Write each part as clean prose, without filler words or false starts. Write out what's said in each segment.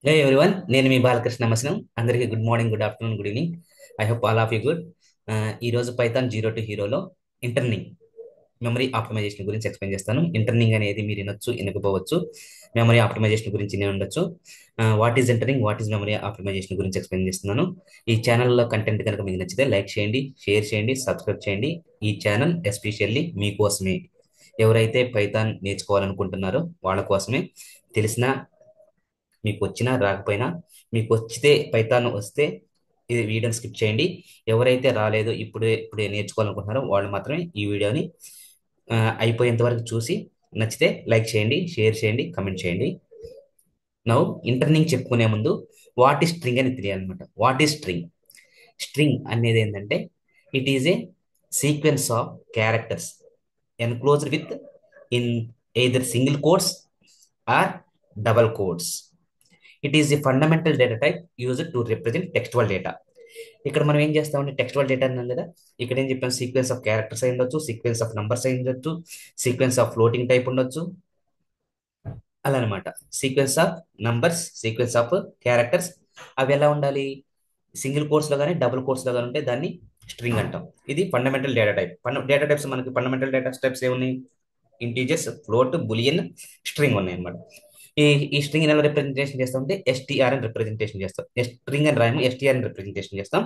హే everyone, నేను మీ బాలకృష్ణ మసనం. అందరికీ good morning, good afternoon, good evening. I hope all of you good. ఈ రోజు Python zero to హీరోలో interning memory optimization గురించి explain చేస్తాను. ఇంటర్నింగ్ అనేది మీరు వినొచ్చు, వినకపోవచ్చు. మెమరీ ఆప్టిమైజేషన్ గురించి నేను ఉండొచ్చు. What is interning, what is memory optimization గురించి ఎక్స్ప్లెయిన్ చేస్తున్నాను. ఈ ఛానల్లో కంటెంట్ కనుక మీకు నచ్చితే లైక్ చేయండి, షేర్ చేయండి, సబ్స్క్రైబ్ చేయండి. ఈ ఛానల్ ఎస్పెషల్లీ మీకోసమే. ఎవరైతే పైథాన్ నేర్చుకోవాలనుకుంటున్నారో వాళ్ళ కోసమే. తెలిసిన మీకు వచ్చినా రాకపోయినా, మీకు వచ్చితే పైథాన్ వస్తే ఇది వీడియోని స్కిప్ చేయండి. ఎవరైతే రాలేదో ఇప్పుడే నేర్చుకోవాలనుకుంటున్నారో వాళ్ళు మాత్రమే ఈ వీడియోని అయిపోయేంత వరకు చూసి నచ్చితే లైక్ చేయండి, షేర్ చేయండి, కమెంట్ చేయండి. నౌ ఇంటర్నింగ్ చెప్పుకునే ముందు వాట్ ఈస్ స్ట్రింగ్ అని తెలియాలన్నమాట. What is string? స్ట్రింగ్ అనేది ఏంటంటే it is a sequence of characters enclosed within either single quotes or double quotes. It is the fundamental data type used to represent textual data. ఇక్కడ మనం ఏం చేస్తామంటే textual data అన్నాం కదా. ఇక్కడ ఏం చెప్పాం? సీక్వెన్స్ ఆఫ్ క్యారెక్టర్స్ అయి ఉండొచ్చు, సీక్వెన్స్ ఆఫ్ నంబర్స్ అయి ఉండొచ్చు, సీక్వెన్స్ ఆఫ్ ఫ్లోటింగ్ టైప్ ఉండొచ్చు. అలా అనమాట. Sequence of numbers, sequence of characters. అవి ఎలా ఉండాలి? సింగిల్ కోర్స్ లో కానీ డబుల్ కోర్స్ లో కానీ ఉంటే దాన్ని స్ట్రింగ్ అంటాం. ఇది fundamental data type. Data types మనకి ఫండమెంటల్ డేటా టైప్స్ ఏమున్నాయి? ఇంటీజర్స్, ఫ్లోట్, బులియన్, స్ట్రింగ్ ఉన్నాయి అన్నమాట. ఈ ఈ స్ట్రింగ్ ఎలా రిప్రజెంటేషన్ చేస్తాం అంటే ఎస్టీఆర్ అని రిప్రజెంటేషన్ చేస్తాం. స్ట్రింగ్ అని రాయము, ఎస్టీఆర్ అని రిప్రజెంటేషన్ చేస్తాం.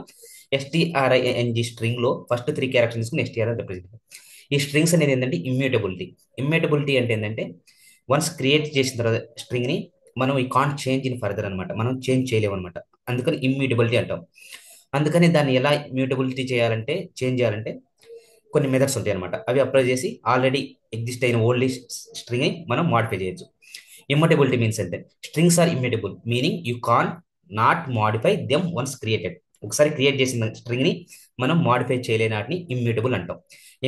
ఎస్టీఆర్ఐఎన్జి స్ట్రింగ్ లో ఫస్ట్ త్రీ క్యారెక్టర్స్ తీసుకుని ఎస్టీఆర్ అని రిప్రజెంట్. ఈ స్ట్రింగ్స్ అనేది ఏంటంటే ఇమ్యూటబిలిటీ. ఇమ్యూటబిలిటీ అంటే ఏంటంటే వన్స్ క్రియేట్ చేసిన తర్వాత స్ట్రింగ్ ని మనం ఈ కాంట్ చేంజ్ ఇన్ ఫర్దర్ అనమాట, మనం చేంజ్ చేయలేము అనమాట. అందుకని ఇమ్యూటబిలిటీ అంటాం. అందుకని దాన్ని ఎలా ఇమ్యూటబిలిటీ చేయాలంటే, చేంజ్ చేయాలంటే కొన్ని మెథడ్స్ ఉంటాయి అనమాట. అవి అప్లై చేసి ఆల్రెడీ ఎగ్జిస్ట్ అయిన ఓల్డ్ స్ట్రింగ్ ని మనం మాడిఫై చేయొచ్చు. ఇమ్మటబిలిటీ మీన్స్ అంటే strings are immutable, meaning you can not modify them once created. ఒకసారి క్రియేట్ చేసిన స్ట్రింగ్ ని మనం మాడిఫై చేయలేని వాటిని ఇమ్యూటబుల్ అంటాం.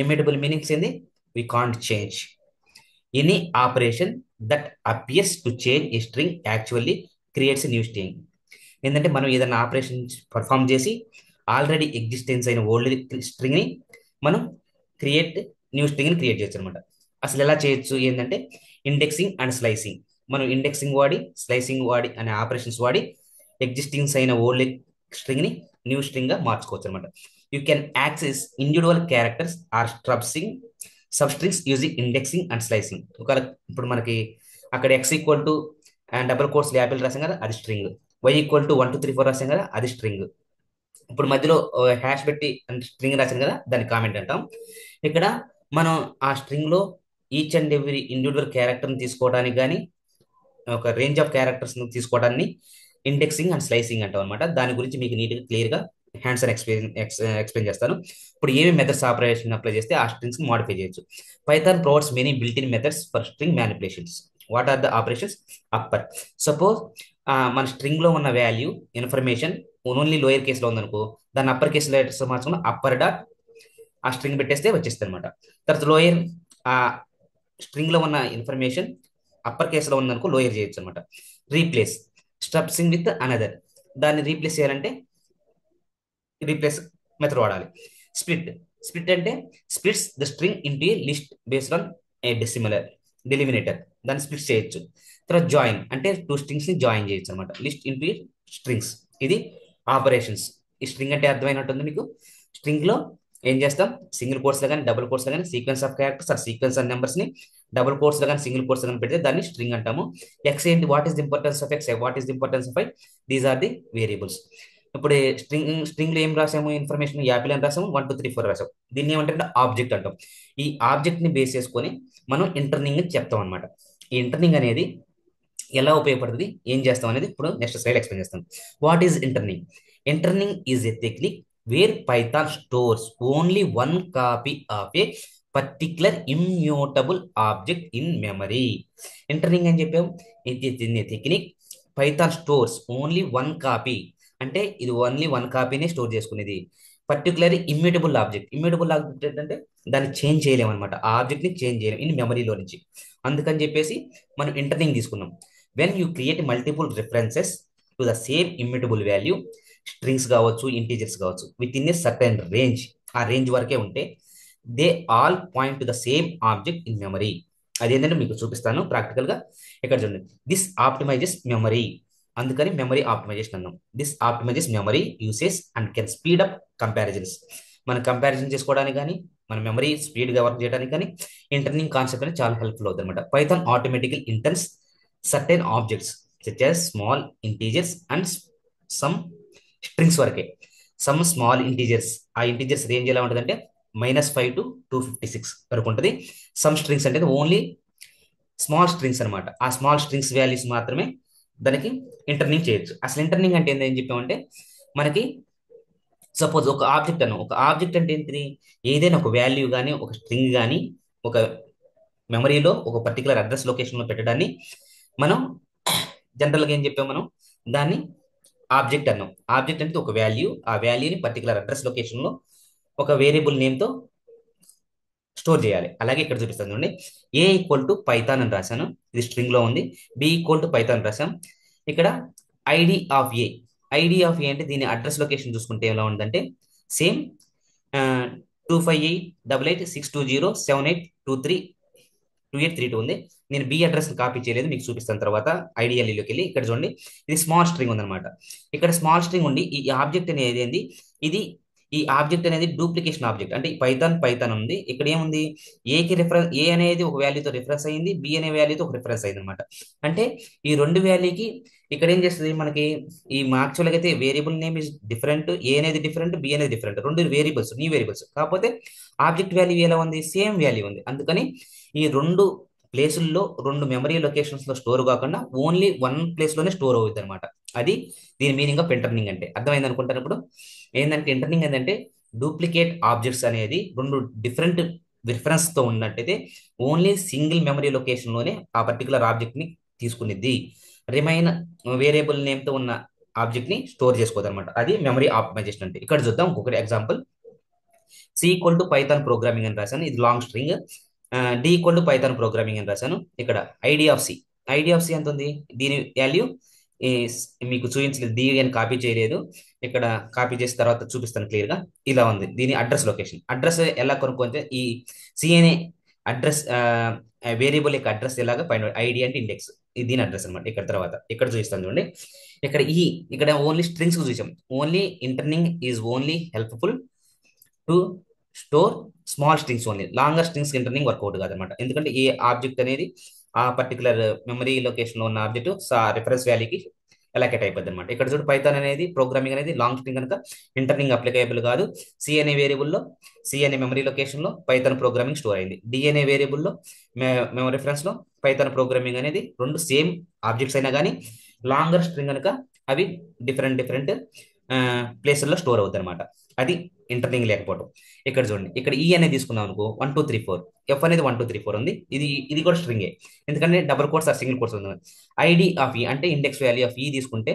ఇమ్యూటబుల్ మీనింగ్స్ ఏంది? We can't change any operation that appears to change a string actually creates new string. ఏంటంటే మనం ఏదైనా ఆపరేషన్ పర్ఫామ్ చేసి ఆల్రెడీ ఎగ్జిస్టెన్స్ అయిన ఓల్డ్ స్ట్రింగ్ ని మనం క్రియేట్ న్యూ స్ట్రింగ్ ని క్రియేట్ చేయొచ్చు అనమాట. అసలు ఎలా చేయొచ్చు ఏంటంటే ఇండెక్సింగ్ అండ్ స్లైసింగ్. మనం ఇండెక్సింగ్ వాడి, స్లైసింగ్ వాడి అనే ఆపరేషన్స్ వాడి ఎగ్జిస్టింగ్స్ అయిన ఓల్డ్ స్ట్రింగ్ ని న్యూ స్ట్రింగ్ గా మార్చుకోవచ్చు అనమాట. You can access individual characters are sub strings using indexing and slicing. ఒకవేళ ఇప్పుడు మనకి అక్కడ X equal to and double course Apple రాసాం కదా, అది స్ట్రింగ్. వై ఈక్వల్ టు 1 2 3 4 రాసాం కదా, అది స్ట్రింగ్. ఇప్పుడు మధ్యలో హ్యాష్ పెట్టి స్ట్రింగ్ రాసాం కదా, దాన్ని కామెంట్ అంటాం. ఇక్కడ మనం ఆ స్ట్రింగ్ లో each and every individual character ని తీసుకోవడానికి కానీ ఒక రేంజ్ ఆఫ్ క్యారెక్టర్స్ ని తీసుకోవడాన్ని ఇండెక్సింగ్ అండ్ స్లైసింగ్ అంటాం అనమాట. దాని గురించి మీకు నీట్ గా క్లియర్ గా హ్యాండ్స్ అని ఎక్స్ప్లెయిన్ చేస్తాను. ఇప్పుడు ఏమి మెథడ్స్ ఆపరేషన్ అప్లై చేస్తే ఆ స్ట్రింగ్స్ మాడిఫై చేయొచ్చు. Python provides many built in methods for string manipulations. What are the operations? Upper. Suppose మన స్ట్రింగ్ లో ఉన్న వాల్యూ ఇన్ఫర్మేషన్ ఓన్లీ లోయర్ కేసులో ఉందనుకో, దాన్ని అప్పర్ కేసు లెటర్స్ మార్చుకుని అప్పర్ డాట్ ఆ స్ట్రింగ్ పెట్టేస్తే వచ్చేస్తుంది అనమాట. తర్వాత లోయర్ ఆ స్ట్రింగ్ లో ఉన్న ఇన్ఫర్మేషన్ అప్పర్ కేసులో ఉందనుకో లోయర్ చేయొచ్చు అనమాట. Replace substring with another. దాన్ని రీప్లేస్ చేయాలంటే రీప్లేస్ మెథడ్ వాడాలి. స్ప్లిట్. స్ప్లిట్ అంటే splits the string into list based on a delimiter deliminator. దాన్ని స్ప్లిట్ చేయొచ్చు. తర్వాత జాయిన్ అంటే టూ స్ట్రింగ్స్ ని జాయిన్ చేయొచ్చు అనమాట, లిస్ట్ ఇంటూ స్ట్రింగ్స్. ఇది ఆపరేషన్స్. ఈ స్ట్రింగ్ అంటే అర్థమైనట్టుంది మీకు. స్ట్రింగ్ లో ఏం చేస్తాం? సింగిల్ కోర్స్ లో కానీ డబుల్ కోర్స్ లో కానీ sequence of characters or sequence of numbers ని డబుల్ కోర్స్ లో కానీ సింగిల్ కోర్స్ లో కానీ పెడితే దాన్ని స్ట్రింగ్ అంటాము. ఎక్స్ ఏంటి? What is the importance of X? What is the importance of I? These are the variables. ఇప్పుడు స్ట్రింగ్ లో ఏం రాసాము? ఇన్ఫర్మేషన్ యాపిల్ అని రాసాము, 1 2 3 4 రాసాము. దీన్ని ఏమంటే ఆబ్జెక్ట్ అంటాం. ఈ ఆబ్జెక్ట్ ని బేస్ చేసుకొని మనం ఇంటర్నింగ్ చెప్తాం అనమాట. ఈ ఇంటర్నింగ్ అనేది ఎలా ఉపయోగపడుతుంది, ఏం చేస్తాం అనేది ఇప్పుడు నెక్స్ట్ స్లైడ్ ఎక్స్ప్లెయిన్ చేస్తాను. What is interning? Interning is a technique where Python stores only one copy of a particular immutable object in memory. Interning అని చెప్పాము. ఇది technique Python stores only one copy. అంటే ఇది ఓన్లీ వన్ కాపీనే store చేసుకునేది. Particular immutable object. Immutable object ఏంటంటే దాన్ని change చేయలేము అనమాట. ఆ ఆబ్జెక్ట్ ని చేంజ్ చేయలేము ఇన్ మెమరీలో నుంచి. అందుకని చెప్పేసి మనం ఇంటర్నింగ్ తీసుకున్నాం. When you create multiple references to the same immutable value, strings కావచ్చు, ఇంటీజర్స్ కావచ్చు, within a certain range, ఆ రేంజ్ వరకే ఉంటే they all point to the same object in memory. అదేంటంటే మీకు చూపిస్తాను ప్రాక్టికల్ గా. ఇక్కడ చూడండి. This optimizes memory. అందుకని మెమరీ ఆప్టిమైజేషన్ అన్నాం. This optimizes memory usage and can speed up comparisons. మనం కంపారిజన్ చేసుకోవడానికి కానీ మన మెమరీ స్పీడ్గా వర్క్ చేయడానికి కానీ ఇంటర్నింగ్ కాన్సెప్ట్ అనేది చాలా హెల్ప్ఫుల్ అవుతుంది అనమాట. Python automatically interns certain objects such as small integers and some strings వరకే. సమ్ స్మాల్ ఇంటీజర్స్, ఆ ఇంటీజర్స్ రేంజ్ ఎలా ఉంటుంది అంటే -5 to 256 వరకు ఉంటుంది. సమ్ స్ట్రింగ్స్ అంటే ఓన్లీ స్మాల్ స్ట్రింగ్స్ అనమాట. ఆ స్మాల్ స్ట్రింగ్స్ వాల్యూస్ మాత్రమే దానికి ఇంటర్నింగ్ చేయొచ్చు. అసలు ఇంటర్నింగ్ అంటే ఏంటని చెప్పామంటే మనకి సపోజ్ ఒక ఆబ్జెక్ట్ అను, ఒక ఆబ్జెక్ట్ అంటే ఏంటిది, ఏదైనా ఒక వాల్యూ కానీ ఒక స్ట్రింగ్ కానీ ఒక మెమరీలో ఒక పర్టికులర్ అడ్రస్ లొకేషన్లో పెట్టడాన్ని మనం జనరల్గా ఏం చెప్పాం, మనం దాన్ని ఆబ్జెక్ట్ అన్నాం. ఆబ్జెక్ట్ అంటే ఒక వాల్యూ, ఆ వాల్యూని పర్టికులర్ అడ్రస్ లొకేషన్లో ఒక వేరియబుల్ నేమ్తో స్టోర్ చేయాలి. అలాగే ఇక్కడ చూపిస్తాను చూడండి. ఏ ఈక్వల్ టు పైథాన్ అని రాశాను, ఇది స్ట్రింగ్ లో ఉంది. బి ఈక్వల్ టు పైథాన్ రాశాం. ఇక్కడ ID of A, ID of A అంటే దీని అడ్రస్ లొకేషన్ చూసుకుంటే ఎలా ఉందంటే సేమ్ 2588862078232 ఉంది. నేను బి అడ్రస్ కాపీ చేయలేదు, మీకు చూపిస్తాను తర్వాత ఐడిఎల్ఈలోకి వెళ్ళి. ఇక్కడ చూడండి, ఇది స్మాల్ స్ట్రింగ్ ఉందన్నమాట. ఇక్కడ స్మాల్ స్ట్రింగ్ ఉండి ఈ ఆబ్జెక్ట్ అనేది ఏంది, ఇది ఈ ఆబ్జెక్ట్ అనేది డూప్లికేషన్ ఆబ్జెక్ట్. అంటే పైథాన్ ఉంది, ఇక్కడ ఏముంది, ఏకి రిఫరెన్స్, ఏ అనేది ఒక వాల్యూతో రిఫరెన్స్ అయింది, బి అనే వాల్యూతో ఒక రిఫరెన్స్ అయింది అనమాట. అంటే ఈ రెండు వాల్యూకి ఇక్కడ ఏం చేస్తుంది మనకి, ఈ యాక్చువల్గా అయితే వేరియబుల్ నేమ్ ఇస్ డిఫరెంట్, ఏ అనేది డిఫరెంట్, బి అనేది డిఫరెంట్, రెండు వేరియబుల్స్, న్యూ వేరియబుల్స్. కాకపోతే ఆబ్జెక్ట్ వాల్యూ ఎలా ఉంది, సేమ్ వాల్యూ ఉంది. అందుకని ఈ రెండు ప్లేసుల్లో రెండు మెమరీ లొకేషన్స్ లో స్టోర్ కాకుండా ఓన్లీ వన్ ప్లేస్ లోనే స్టోర్ అవుతుంది అనమాట. అది దీని మీనింగ్ ఆఫ్ ఇంటర్నింగ్ అంటే. అర్థమైంది అనుకుంటాను ఇప్పుడు. ఏంటంటే ఇంటర్నింగ్ ఏంటంటే డూప్లికేట్ ఆబ్జెక్ట్స్ అనేది రెండు డిఫరెంట్ రిఫరెన్స్ తో ఉన్నట్టయితే ఓన్లీ సింగిల్ మెమరీ లొకేషన్ లోనే ఆ పర్టికులర్ ఆబ్జెక్ట్ ని తీసుకునేది, రిమైన్ వేరియబుల్ నేమ్ తో ఉన్న ఆబ్జెక్ట్ ని స్టోర్ చేసుకోదు అనమాట. అది మెమరీ ఆప్టిమైజేషన్ అంటే. ఇక్కడ చూద్దాం ఇంకొకటి example. C equal to Python programming అని రాశాను, ఇది long string. D equal to Python programming అని రాశాను. ఇక్కడ ID of C, ID of C ఎంత ఉంది, దీని వాల్యూ మీకు చూపించలేదు, డి అని కాపీ చేయలేదు. ఇక్కడ కాపీ చేసిన తర్వాత చూపిస్తాను క్లియర్ గా. ఇలా ఉంది దీని అడ్రస్ లొకేషన్. అడ్రస్ ఎలా కొనుక్కుంటే ఈ సి అనే అడ్రస్ వేరియబుల్ యొక్క అడ్రస్ ఎలాగా పైన ఐడి అంటే ఇండెక్స్, ఇది దీని అడ్రస్ అనమాట. ఇక్కడ తర్వాత ఇక్కడ చూపిస్తాను చూడండి. ఇక్కడ ఇక్కడ ఓన్లీ స్ట్రింగ్స్ చూసాం. Only interning is only helpful to store small strings only. Longer strings interning work out కాదనమాట. ఎందుకంటే ఏ ఆబ్జెక్ట్ అనేది ఆ పర్టికులర్ మెమరీ లొకేషన్ లో ఉన్న ఆబ్జెక్ట్ రిఫరెన్స్ వాల్యూకి ఎలాకేట్ అయిపోద్ది అనమాట. ఇక్కడ చూడు పైథాన్ అనేది ప్రోగ్రామింగ్ అనేది లాంగ్ స్ట్రింగ్ కనుక ఇంటర్నింగ్ అప్లికేబుల్ కాదు. సి అనే వేరియబుల్లో, సి అనే మెమరీ లొకేషన్ లో పైథాన్ ప్రోగ్రామింగ్ స్టోర్ అయింది. డి అనే వేరియబుల్లో మెమరీ రిఫరెన్స్ లో పైథాన్ ప్రోగ్రామింగ్ అనేది రెండు సేమ్ ఆబ్జెక్ట్స్ అయినా కానీ లాంగర్ స్ట్రింగ్ కనుక అవి డిఫరెంట్ డిఫరెంట్ ప్లేసుల్లో స్టోర్ అవుతుంది అనమాట. అది ఇంటర్నింగ్ లేకపోవడం. ఇక్కడ చూడండి, ఇక్కడ ఈ అనేది తీసుకుందాం అనుకో 1 2 3 4, ఎఫ్ అనేది 1 2 3 4 ఉంది. ఇది కూడా స్ట్రింగే, ఎందుకంటే double quotes or single quotes ఉంది. ఐడి ఆఫ్ ఈ అంటే ఇండెక్స్ వాల్యూ ఆఫ్ ఈ తీసుకుంటే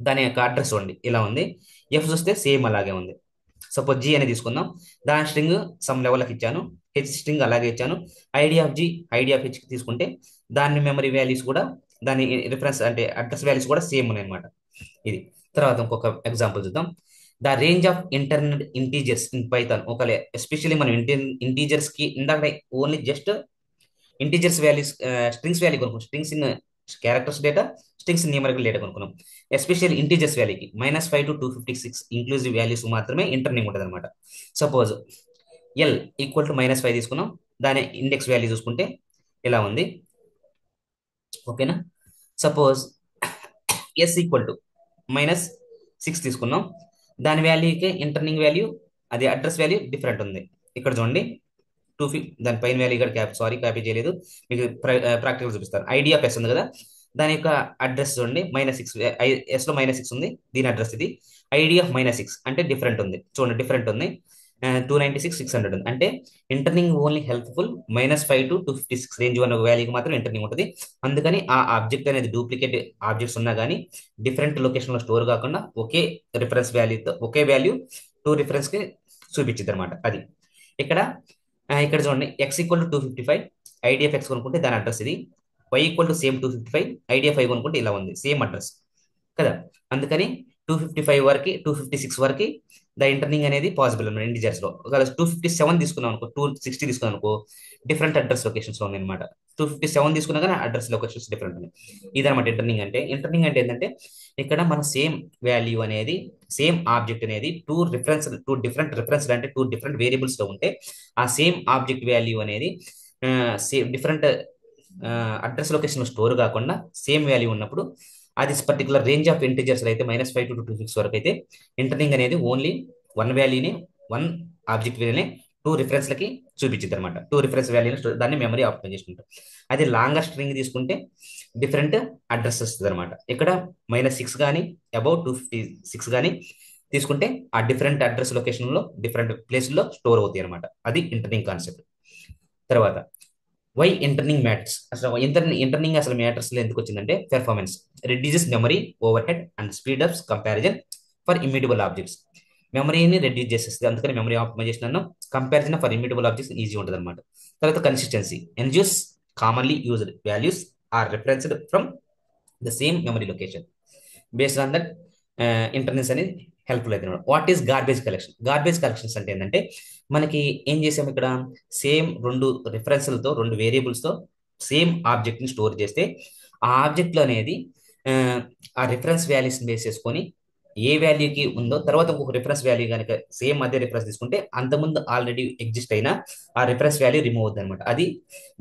దాని యొక్క అడ్రస్ చూడండి ఇలా ఉంది. ఎఫ్ చూస్తే సేమ్ అలాగే ఉంది. సపోజ్ జీ అనేది తీసుకుందాం, దాని స్ట్రింగ్ సమ్ లెవెల్కి ఇచ్చాను, హెచ్ స్ట్రింగ్ అలాగే ఇచ్చాను. ID of G, ID of H తీసుకుంటే దాని మెమరీ వాల్యూస్ కూడా, దాని రిఫరెన్స్ అంటే అడ్రస్ వాల్యూస్ కూడా సేమ్ ఉన్నాయి అనమాట. ఇది తర్వాత ఇంకొక ఎగ్జాంపుల్ చూద్దాం. The range of internal integers in Python. ఒకవేళ ఎస్పెషల్లీ మనం ఇంటీజర్స్ కి ఇందాక only just integers values, strings value కొనుక్కున్నాం, strings in characters data, strings in numerical data కొనుక్కున్నాం. ఎస్పెషల్లీ ఇంటీజర్స్ వాల్యూకి -5 to 256 ఇంక్లూజివ్ వాల్యూస్ మాత్రమే ఇంటర్నింగ్ ఉంటుంది అనమాట. సపోజ్ ఎల్ ఈక్వల్ టు -5 తీసుకున్నాం, దాని ఇండెక్స్ వాల్యూ చూసుకుంటే ఇలా ఉంది. ఓకేనా. సపోజ్ ఎస్ ఈక్వల్ టు -6 తీసుకున్నాం, దాని వాల్యూకి ఇంటర్నింగ్ వాల్యూ, అది అడ్రస్ వాల్యూ డిఫరెంట్ ఉంది. ఇక్కడ చూడండి 250, దాని పైన వాల్యూ ఇక్కడ కాపీ చేయలేదు, మీకు ప్రాక్టికల్ చూపిస్తాను. ఐడి ఆఫ్ ఎస్ ఉంది కదా, దాని యొక్క అడ్రస్ చూడండి -6, ఎస్ లో -6 ఉంది, దీని అడ్రస్ ఇది. ఐడి ఆఫ్ -6 అంటే డిఫరెంట్ ఉంది, చూడండి డిఫరెంట్ ఉంది. 296 600 ఉంది. అంటే ఇంటర్నింగ్ ఓన్లీ హెల్ప్ఫుల్ -5 to 256 రేంజ్ ఉన్న వాల్యూకి మాత్రం ఇంటర్నింగ్ ఉంటుంది. అందుకని ఆ ఆబ్జెక్ట్ అనేది డూప్లికేట్ ఆబ్జెక్ట్స్ ఉన్నా కానీ డిఫరెంట్ లొకేషన్ లో స్టోర్ కాకుండా ఒకే రిఫరెన్స్ వాల్యూతో, ఒకే వాల్యూ టూ రిఫరెన్స్ కి చూపించింది అనమాట. అది ఇక్కడ ఇక్కడ చూడండి, X equal to 255, id of X కొనుక్కుంటే దాని అడ్రస్ ఇది. Y equal to same 255, id of I కొనుక్కుంటే ఇలా ఉంది, సేమ్ అడ్రస్ కదా. అందుకని 255 వరకు 256 వరకు ద ఇంటర్నింగ్ అనేది పాసిబుల్ అన్నమాట ఇంటిజర్స్ లో. ఒకవేళ 257 తీసుకున్నాం అనుకో, 260 తీసుకున్నాం అనుకో, డిఫరెంట్ అడ్రస్ లొకేషన్స్ లో ఉన్నాయన్నమాట. 257 తీసుకున్నా కానీ అడ్రస్ లొకేషన్స్ డిఫరెంట్ ఉన్నాయి. ఇదన్నమాట ఇంటర్నింగ్ అంటే. ఇంటర్నింగ్ అంటే ఏంటంటే ఇక్కడ మన సేమ్ వాల్యూ అనేది, సేమ్ ఆబ్జెక్ట్ అనేది టూ డిఫరెంట్ రిఫరెన్స్ అంటే టూ డిఫరెంట్ వేరియబుల్స్ లో ఉంటే ఆ సేమ్ ఆబ్జెక్ట్ వాల్యూ అనేది same different address location store కాకుండా సేమ్ వాల్యూ ఉన్నప్పుడు అది పర్టికులర్ రేంజ్ ఆఫ్ ఇంటిజర్స్ అయితే -5 to 256 వరకు అయితే ఇంటర్నింగ్ అనేది ఓన్లీ వన్ వాల్యూని, వన్ ఆబ్జెక్ట్ వాల్యూని టూ రిఫరెన్స్లకి చూపించింది అనమాట. టూ రిఫరెన్స్ వాల్యూని దాన్ని మెమరీ ఆప్టిమైజ్ చేసుకుంటాం. అది లాంగర్ స్ట్రింగ్ తీసుకుంటే డిఫరెంట్ అడ్రస్ వస్తుంది అనమాట. ఇక్కడ -6 కానీ అబౌవ్ 256 కానీ తీసుకుంటే ఆ డిఫరెంట్ అడ్రస్ లొకేషన్లో డిఫరెంట్ ప్లేస్లో స్టోర్ అవుతాయి అనమాట. అది ఇంటర్నింగ్ కాన్సెప్ట్. తర్వాత వై ఇంటర్నింగ్ మ్యాటర్స్. అసలు ఇంటర్నింగ్ అసలు మ్యాటర్స్ లో ఎందుకు వచ్చిందంటే performance, reduces memory overhead and speed ups comparison for immutable objects. మెమరీని రెడ్యూస్ చేసేస్తుంది, అందుకని మెమరీ ఆప్టిమైజేషన్ అన్న. Comparison for immutable objects easy ఉంటుంది అనమాట. తర్వాత consistency, ensures commonly used values are referenced from the same memory location. Based on that interns అనేది helpful అవుతుంది. What is garbage collection? Garbage collections అంటే ఏంటంటే మనకి ఏం చేసాం ఇక్కడ, సేమ్ రెండు రిఫరెన్స్లతో, రెండు వేరియబుల్స్తో సేమ్ ఆబ్జెక్ట్ని స్టోర్ చేస్తే ఆ ఆబ్జెక్ట్లో అనేది ఆ, ఆ రిఫరెన్స్ వాల్యూస్ని బేస్ చేసుకొని ఏ వాల్యూకి ఉందో తర్వాత ఇంకొక రిఫరెన్స్ వాల్యూ కనుక సేమ్ అదే రిఫరెన్స్ తీసుకుంటే అంతకుముందు ఆల్రెడీ ఎగ్జిస్ట్ అయిన ఆ రిఫరెన్స్ వాల్యూ రిమూవ్ అవుతుంది అనమాట. అది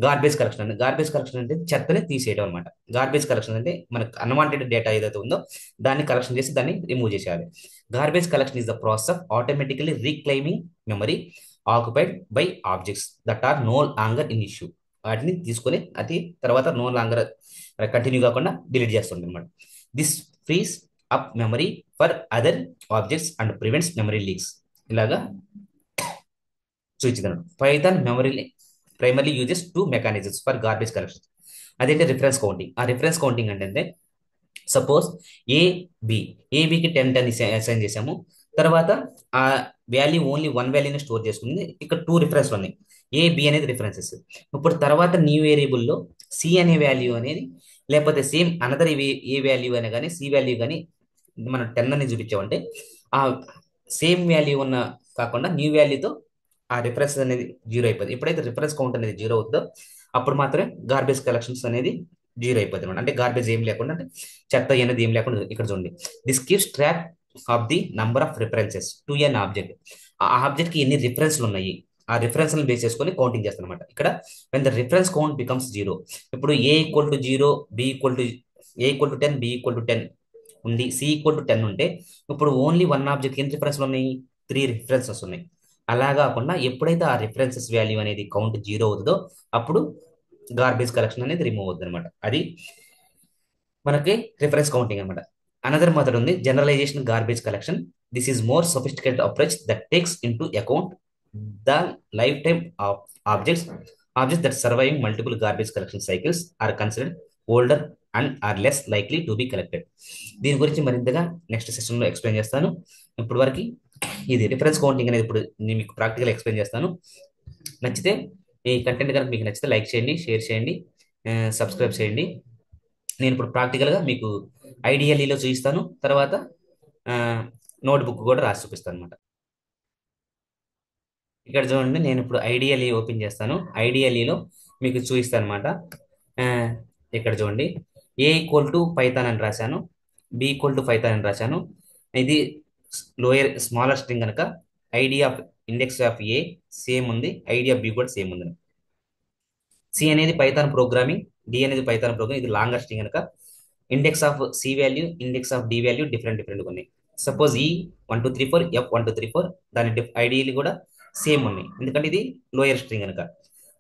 గార్బేజ్ కలెక్షన్ అంటే. గార్బేజ్ కలెక్షన్ అంటే చెత్తని తీసేయడం అనమాట. గార్బేజ్ కలెక్షన్ అంటే మనకు అన్వాంటెడ్ డేటా ఏదైతే ఉందో దాన్ని కలెక్షన్ చేసి దాన్ని రిమూవ్ చేసేయాలి. Garbage collection is the process of automatically reclaiming memory occupied by objects that are no longer in use. వాటిని తీసుకొని అది తర్వాత నో లాంగర్ కంటిన్యూ కాకుండా డిలీట్ చేస్తుంది అనమాట. This frees up memory for other objects and prevents memory leaks. ఇలాగా సూచించారు. Python memory primarily uses two mechanisms for garbage collection. అదేంటే రిఫరెన్స్ కౌంటింగ్. ఆ రిఫరెన్స్ కౌంటింగ్ అంటే సపోజ్ ఏ బి, ఏబికి 10 assign చేసాము. తర్వాత ఆ వాల్యూ ఓన్లీ వన్ వాల్యూని స్టోర్ చేసుకుంది. ఇక్కడ టూ రిఫరెన్స్ ఉన్నాయి, ఏ బి అనేది రిఫరెన్సెస్. ఇప్పుడు తర్వాత న్యూ వేరియబుల్లో సి అనే వాల్యూ అనేది, లేకపోతే సేమ్ అనదర్ ఏ వాల్యూ అయినా కానీ సి వాల్యూ కానీ మనం 10 అని చూపించామంటే ఆ సేమ్ వాల్యూ ఉన్న కాకుండా న్యూ వాల్యూతో ఆ రిఫరెన్స్ అనేది జీరో అయిపోతుంది. ఎప్పుడైతే రిఫరెన్స్ కౌంట్ అనేది జీరో అవుతుందో అప్పుడు మాత్రమే గార్బేజ్ కలెక్షన్స్ అనేది జీరో అయిపోతుంది అనమాట. అంటే గార్బేజ్ ఏం లేకుండా, అంటే చెత్త అనేది ఏం లేకుండా. ఇక్కడ చూడండి, this keeps track of the number of references to an object. ఆ ఆబ్జెక్ట్ కి ఎన్ని రిఫరెన్స్లు ఉన్నాయి ఆ రిఫరెన్స్ బేస్ చేసుకొని కౌంటింగ్ చేస్తాను అనమాట. ఇక్కడ when the reference count becomes zero, ఇప్పుడు a equal to zero, b equal to a equal to 10, b equal to 10 ఉంది, సి ఈక్వల్ టు 10 ఉంటే ఇప్పుడు ఓన్లీ వన్ ఆబ్జెక్ట్ ఎన్ని రిఫరెన్స్లు ఉన్నాయి, 3 రిఫరెన్సెస్ ఉన్నాయి. అలా కాకుండా ఎప్పుడైతే ఆ రిఫరెన్సెస్ వాల్యూ అనేది కౌంట్ జీరో అవుతుందో అప్పుడు గార్బేజ్ కలెక్షన్ అనేది రిమూవ్ అవుతుంది అనమాట. అది మనకి రిఫరెన్స్ కౌంటింగ్ అనమాట. అనదర్ మెథడ్ ఉంది, generalization garbage collection. This is more sophisticated approach that takes in to account the life time of objects. Objects that surviving multiple garbage collection cycles are considered older and are less likely to be collected. దీని గురించి మరింతగా next సెషన్లో explain చేస్తాను. ఇప్పటి వరకు ఇది reference counting అనేది ఇప్పుడు నేను మీకు ప్రాక్టికల్ ఎక్స్ప్లెయిన్ చేస్తాను. నచ్చితే ఈ కంటెంట్ కనుక మీకు నచ్చితే లైక్ చేయండి, షేర్ చేయండి, సబ్స్క్రైబ్ చేయండి. నేను ఇప్పుడు ప్రాక్టికల్గా మీకు ఐడిఎల్ఈలో చూపిస్తాను, తర్వాత నోట్బుక్ కూడా రాసి చూపిస్తాను అనమాట. ఇక్కడ చూడండి, నేను ఇప్పుడు ఐడిఎల్ఈ ఓపెన్ చేస్తాను. ఐడిఎల్ఈలో మీకు చూపిస్తాను అనమాట. ఇక్కడ చూడండి, ఏ ఈక్వల్ టు పైథాన్ అని రాశాను, బి ఈక్వల్ టు పైథాన్ అని రాశాను. ఇది లోయర్ స్మాలర్ స్ట్రింగ్ కనుక ID of index of A same ఉంది, ఐడి ఆఫ్ బి కూడా సేమ్ ఉంది. సి అనేది పైథాన్ ప్రోగ్రామింగ్, డి అనేది పైథాన్ ప్రోగ్రామింగ్. ఇది లాంగర్ స్ట్రింగ్ కనుక index of C value, index of D value different డిఫరెంట్గా ఉన్నాయి. సపోజ్ ఈ 1234, ఎఫ్ 1234 దాని ఐడియలు కూడా సేమ్ ఉన్నాయి, ఎందుకంటే ఇది లోయర్ స్ట్రింగ్ కనుక.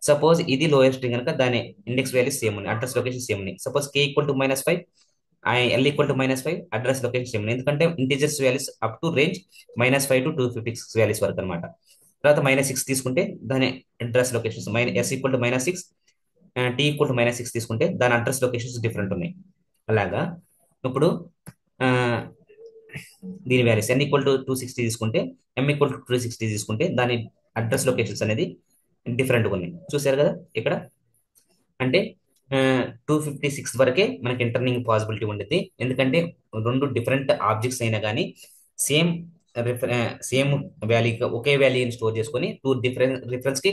సపోజ్ ఇది లోయర్ స్ట్రింగ్ కనుక దాని ఇండెక్స్ వాల్యూ సేమ్ ఉన్నాయి, అడ్రస్ లొకేషన్ సేమ్ ఉన్నాయి. Suppose K equal to -5, L equal to -5, address location same ఉన్నాయి, ఎందుకంటే integers values up to range -5 to 256 values వరకు అనమాట. తర్వాత -6 తీసుకుంటే దాని address locations S equal to -6, T equal to -6 తీసుకుంటే దాని అడ్రస్ లొకేషన్స్ డిఫరెంట్ ఉన్నాయి. అలాగా ఇప్పుడు ఆ, దీని వాల్యూస్ ఎన్ ఈక్వల్ టు 260 తీసుకుంటే, ఎం ఈక్వల్ టు 260 తీసుకుంటే దాని అడ్రస్ లొకేషన్స్ అనేది డిఫరెంట్గా ఉన్నాయి. చూసారు కదా ఇక్కడ. అంటే 256 వరకే మనకి ఇంటర్నింగ్ పాసిబిలిటీ ఉండేది. ఎందుకంటే రెండు డిఫరెంట్ ఆబ్జెక్ట్స్ అయినా కానీ సేమ్ సేమ్ వాల్యూ, ఒకే వాల్యూని స్టోర్ చేసుకొని టూ డిఫరెంట్ రిఫరెన్స్ కి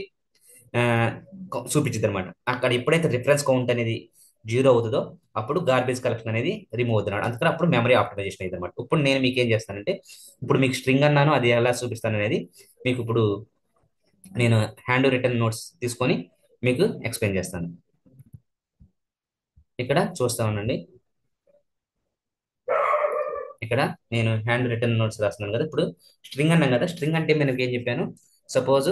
చూపించింది అనమాట. అక్కడ ఎప్పుడైతే రిఫరెన్స్ కౌంట్ అనేది జీరో అవుతుందో అప్పుడు గార్బేజ్ కలెక్షన్ అనేది రిమూవ్ అవుతున్నాడు. అందుకని అప్పుడు మెమరీ ఆప్టిమైజేషన్ అయింది అనమాట. ఇప్పుడు నేను మీకు ఏం చేస్తానంటే, ఇప్పుడు మీకు స్ట్రింగ్ అన్నాను, అది ఎలా చూపిస్తాను అనేది మీకు ఇప్పుడు నేను హ్యాండ్ రిటర్న్ నోట్స్ తీసుకొని మీకు ఎక్స్ప్లెయిన్ చేస్తాను. ఇక్కడ చూస్తా ఉండండి. ఇక్కడ నేను హ్యాండ్ రిటర్న్ నోట్స్ రాస్తున్నాను కదా. ఇప్పుడు స్ట్రింగ్ అన్నాం కదా, స్ట్రింగ్ అంటే నేను ఏం చెప్పాను, సపోజ్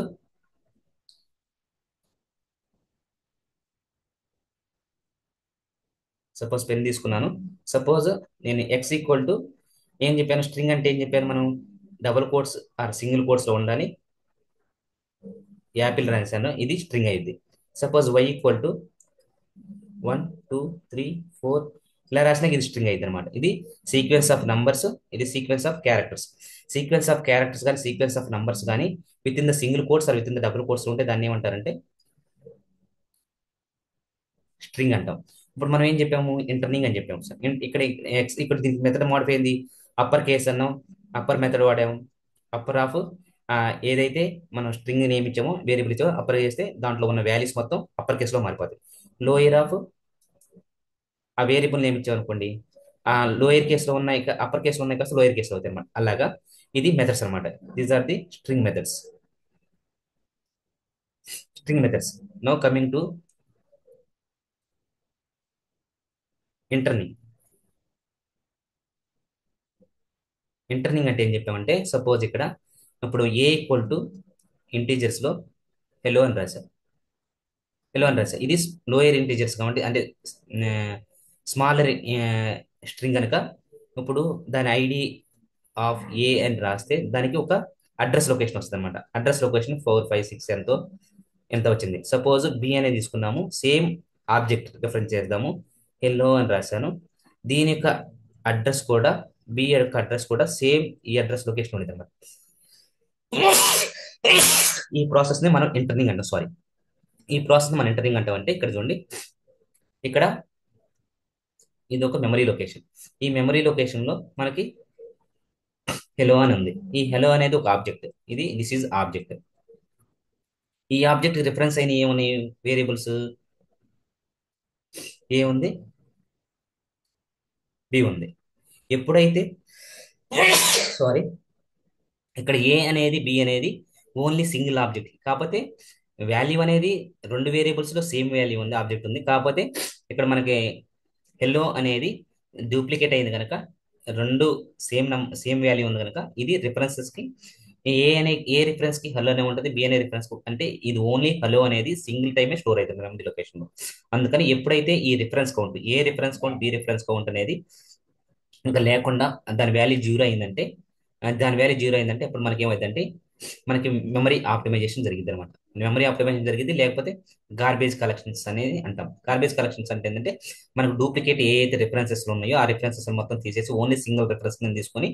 సపోజ్ పెన్ తీసుకున్నాను. సపోజ్ నేను ఎక్స్ ఈక్వల్ టు ఏం చెప్పాను, స్ట్రింగ్ అంటే ఏం చెప్పాను మనం, double quotes or single quotes లో ఉండాలి. యాపిల్ రాశాను, ఇది స్ట్రింగ్ అయింది. సపోజ్ వై ఈక్వల్ టు 1 2 3 4 ఇలా రాసినా ఇది స్ట్రింగ్ అయింది అనమాట. ఇది సీక్వెన్స్ ఆఫ్ నంబర్స్, ఇది sequence of characters. Sequence of characters కానీ సీక్వెన్స్ ఆఫ్ నంబర్స్ కానీ within the single quotes or within the double quotes ఉంటే దాన్ని ఏమంటారంటే స్ట్రింగ్ అంటాం. ఇప్పుడు మనం ఏం చెప్పాము, ఇంటర్నింగ్ అని చెప్పాము సార్. ఇక్కడ ఇక్కడ దీనికి మెథడ్ మోడిఫై అయింది. అప్పర్ కేస్ అన్నాం, అప్పర్ మెథడ్ వాడాము. అప్పర్ ఆఫ్ ఏదైతే మనం స్ట్రింగ్ నేమ్ ఇచ్చామో, వేరియబుల్ ఇచ్చామో అప్పర్ చేస్తే దాంట్లో ఉన్న వాల్యూస్ మొత్తం అప్పర్ కేసులో మారిపోతాయి. లోయర్ ఆఫ్ ఆ వేరియబుల్ నేమ్ ఇచ్చామనుకోండి, ఆ లోయర్ కేసులో ఉన్నాయి అప్పర్ కేసులో ఉన్నాయి కాస్త లోయర్ కేసులో అవుతాయి అనమాట. అలాగా ఇది మెథడ్స్ అనమాట. These are the string methods. String methods. Now coming to interning. Interning అంటే ఏం చెప్పామంటే, సపోజ్ ఇక్కడ ఇప్పుడు ఏ ఈక్వల్ టు ఇంటీజర్స్ లో హెలో అని రాశారు. హెలో అని రాశారు, ఇది లోయర్ ఇంటీజర్స్ కాబట్టి అంటే స్మాలర్ స్ట్రింగ్ కనుక ఇప్పుడు దాని ఐడి ఆఫ్ ఏ అని రాస్తే దానికి ఒక అడ్రస్ లొకేషన్ వస్తుంది అనమాట. అడ్రస్ లొకేషన్ 4 5 6 ఎంత వచ్చింది. సపోజ్ బి అనేది తీసుకున్నాము, సేమ్ ఆబ్జెక్ట్ రిఫరెన్స్ చేద్దాము. హెల్లో అని రాశాను, దీని యొక్క అడ్రస్ కూడా, బి యొక్క అడ్రస్ కూడా సేమ్ ఈ అడ్రస్ లొకేషన్ ఉండేది అనమాట. ఈ ప్రాసెస్ ని మనం ఇంటర్నింగ్ అంటాం. సారీ, ఈ ప్రాసెస్ ని మనం ఇంటర్నింగ్ అంటాం. అంటే ఇక్కడ చూడండి, ఇక్కడ ఇది ఒక మెమరీ లొకేషన్. ఈ మెమరీ లొకేషన్ లో మనకి హెలో అని ఉంది. ఈ హెలో అనేది ఒక ఆబ్జెక్ట్, ఇది దిస్ ఈజ్ ఆబ్జెక్ట్. ఈ ఆబ్జెక్ట్ రిఫరెన్స్ అయిన ఏమున్నాయి వేరియబుల్స్, ఏ ఉంది, బి ఉంది. ఎప్పుడైతే సారీ, ఇక్కడ ఏ అనేది బి అనేది ఓన్లీ సింగిల్ ఆబ్జెక్ట్, కాకపోతే వాల్యూ అనేది రెండు వేరియబుల్స్ లో సేమ్ వాల్యూ ఉంది, ఆబ్జెక్ట్ ఉంది. కాకపోతే ఇక్కడ మనకి హెల్లో అనేది డూప్లికేట్ అయింది కనుక, రెండు సేమ్ వాల్యూ ఉంది కనుక ఇది రిఫరెన్సెస్ కి ఏ రిఫరెన్స్ కి హలో అనే ఉంటుంది, బి అనే రిఫరెన్స్ అంటే ఇది ఓన్లీ హలో అనేది సింగిల్ టైమే స్టోర్ అవుతుంది మెమరీ లొకేషన్ లో. అందుకని ఎప్పుడైతే ఈ reference count, a reference count b reference count అనేది ఇంకా లేకుండా దాని వాల్యూ జీరో అయిందంటే, దాని వాల్యూ జీరో అయిందంటే అప్పుడు మనకి ఏమైందంటే మనకి మెమరీ ఆప్టిమైజేషన్ జరిగింది అనమాట. మెమరీ ఆప్టిమైజేషన్ జరిగింది, లేకపోతే గార్బేజ్ కలెక్షన్స్ అనేది అంటాం. గార్బేజ్ కలెక్షన్స్ అంటే ఏంటంటే మనకు డూప్లికేట్ ఏ అయితే రిఫరెన్సెస్ ఉన్నాయో ఆ రిఫరెన్సెస్ మొత్తం తీసేసి ఓన్లీ సింగిల్ రిఫరెన్స్ తీసుకొని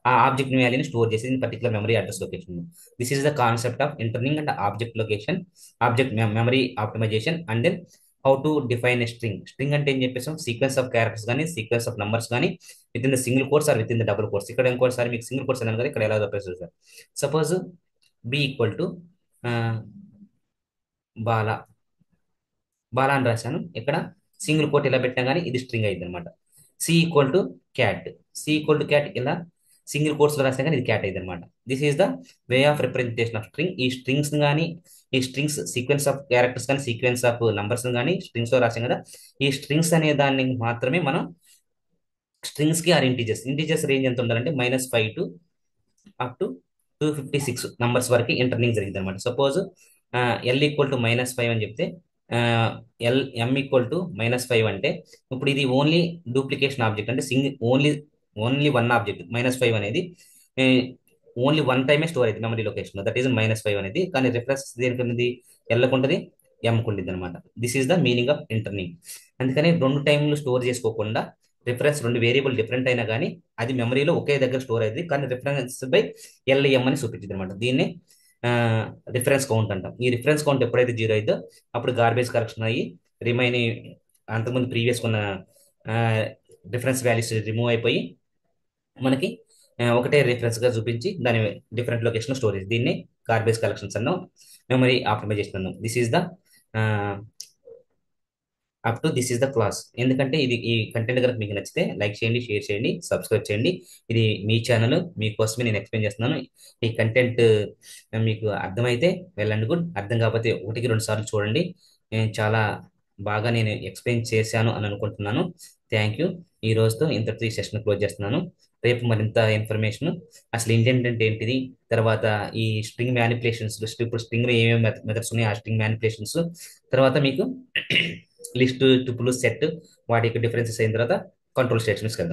ఆ ఆబ్జెక్ట్ వాల్యూని స్టోర్ చేసి particular memory address location. This is the concept of interning and object location, object memory optimisation. And then how to define a string. String అంటే ఏం చెప్పేసాం, సీక్వెన్స్ ఆఫ్ క్యారెక్టర్స్ కానీ sequence of numbers కానీ within the single quotes or within the double quotes. ఇక్కడ ఇంకోసారి మీకు single course అన్నాను కదా, ఇక్కడ ఎలా చెప్పేసి sir. Suppose B equal to Bala, Bala అని రాశాను. ఇక్కడ సింగిల్ కోట్ ఇలా పెట్టినా కానీ ఇది స్ట్రింగ్ అయింది అనమాట. C equal to cat, C equal to cat ఇలా సింగిల్ కోట్స్ లో రాసినా కానీ ఇది క్యాట్ అయింది అనమాట. This is the way of representation of string. ఈ స్ట్రింగ్స్ కానీ, ఈ స్ట్రింగ్స్ సీక్వెన్స్ ఆఫ్ క్యారెక్టర్స్ కానీ సీక్వెన్స్ ఆఫ్ నంబర్స్ కానీ స్ట్రింగ్స్ లో రాసాం కదా, ఈ స్ట్రింగ్స్ అనే దాన్ని మాత్రమే మనం స్ట్రింగ్స్ కి ఆర్ ఇంటీజర్స్, ఇంటీజర్స్ రేంజ్ ఎంత ఉండాలంటే -5 టు అప్ టు 256 నంబర్స్ వరకు ఇంటర్నింగ్ జరిగింది అనమాట. సపోజ్ ఎల్ ఈక్వల్ టు -5 అని చెప్తే ఎం ఈక్వల్ టు -5 అంటే ఇప్పుడు ఇది ఓన్లీ డూప్లికేషన్ ఆబ్జెక్ట్, అంటే ఓన్లీ వన్ ఆబ్జెక్ట్. -5 అనేది ఓన్లీ వన్ టైమే స్టోర్ అవుతుంది మెమరీ లొకేషన్, దట్ ఈస్ -5 అనేది. కానీ రిఫరెన్స్ దేనికి ఉంది, ఎల్కి ఉంటుంది, ఎంకి ఉంటుంది అనమాట. This is the meaning of interning. అందుకని రెండు టైంలు స్టోర్ చేసుకోకుండా రిఫరెన్స్ రెండు వేరియబుల్ డిఫరెంట్ అయినా కానీ అది మెమరీలో ఒకే దగ్గర స్టోర్ అయింది, కానీ రిఫరెన్స్ బై ఎల్ఎం అని చూపించింది అనమాట. దీన్ని రిఫరెన్స్ కౌంట్ అంటాం. ఈ రిఫరెన్స్ కౌంట్ ఎప్పుడైతే జీరో అయిద్దో అప్పుడు గార్బేజ్ కలెక్షన్ అయ్యి రిమైనింగ్ అంతకుముందు ప్రీవియస్ ఉన్న రిఫరెన్స్ వాల్యూస్ రిమూవ్ అయిపోయి మనకి ఒకటే రిఫరెన్స్గా చూపించి దాని డిఫరెంట్ లొకేషన్ స్టోరేజ్, దీన్ని గార్బేజ్ కలెక్షన్స్ అన్నాం, మెమరీ ఆప్టిమైజేషన్ అన్నాం. This is the up to this is the class. ఎందుకంటే ఇది ఈ కంటెంట్ కనుక మీకు నచ్చితే లైక్ చేయండి, షేర్ చేయండి, సబ్స్క్రైబ్ చేయండి. ఇది మీ ఛానల్, మీకోసమే నేను ఎక్స్ప్లెయిన్ చేస్తున్నాను. ఈ కంటెంట్ మీకు అర్థమైతే వెల్ అండ్ గుడ్, అర్థం కాకపోతే ఒకటికి రెండు సార్లు చూడండి. నేను చాలా బాగా నేను ఎక్స్ప్లెయిన్ చేశాను అని అనుకుంటున్నాను. Thank you. ఈ రోజుతో ఇంతటితో ఈ సెషన్ క్లోజ్ చేస్తున్నాను. రేపు మరింత ఇన్ఫర్మేషన్, అసలు ఇంటెంట్ అంటే ఏంటిది, తర్వాత ఈ స్ట్రింగ్ మ్యానిపులేషన్స్, ఇప్పుడు స్ట్రింగ్ లో ఏమేమి మెథడ్స్ ఉన్నాయి, ఆ స్ట్రింగ్ మ్యానిపులేషన్స్, తర్వాత మీకు లిస్ట్, టుపుల్, సెట్, వాటి యొక్క డిఫరెన్సెస్ అయిన తర్వాత కంట్రోల్ స్టేషన్స్కి వెళ్దాం.